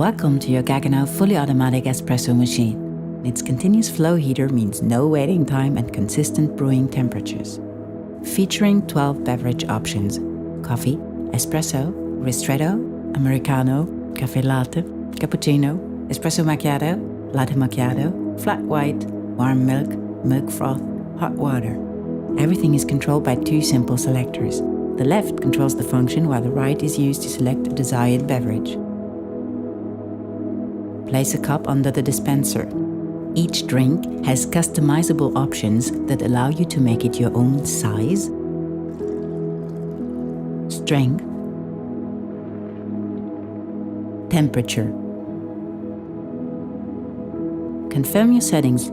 Welcome to your Gaggenau fully automatic espresso machine. Its continuous flow heater means no waiting time and consistent brewing temperatures. Featuring 12 beverage options: coffee, espresso, ristretto, americano, cafe latte, cappuccino, espresso macchiato, latte macchiato, flat white, warm milk, milk froth, hot water. Everything is controlled by two simple selectors. The left controls the function while the right is used to select a desired beverage. Place a cup under the dispenser. Each drink has customizable options that allow you to make it your own size, strength, temperature. Confirm your settings.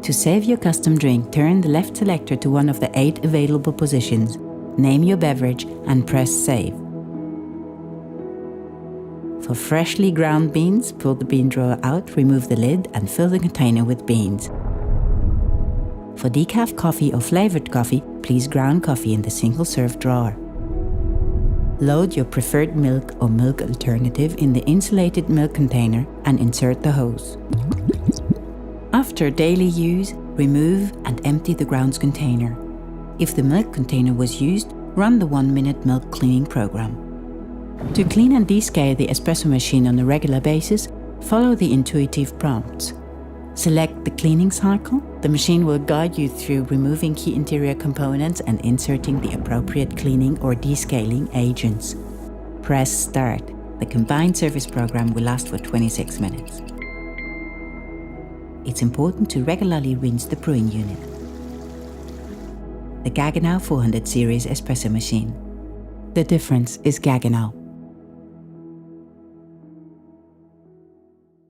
To save your custom drink, turn the left selector to one of the 8 available positions, name your beverage and press Save. For freshly ground beans, pull the bean drawer out, remove the lid and fill the container with beans. For decaf coffee or flavored coffee, please ground coffee in the single-serve drawer. Load your preferred milk or milk alternative in the insulated milk container and insert the hose. After daily use, remove and empty the grounds container. If the milk container was used, run the 1-minute milk cleaning program. To clean and descale the espresso machine on a regular basis, follow the intuitive prompts. Select the cleaning cycle. The machine will guide you through removing key interior components and inserting the appropriate cleaning or descaling agents. Press Start. The combined service program will last for 26 minutes. It's important to regularly rinse the brewing unit. The Gaggenau 400 series espresso machine. The difference is Gaggenau.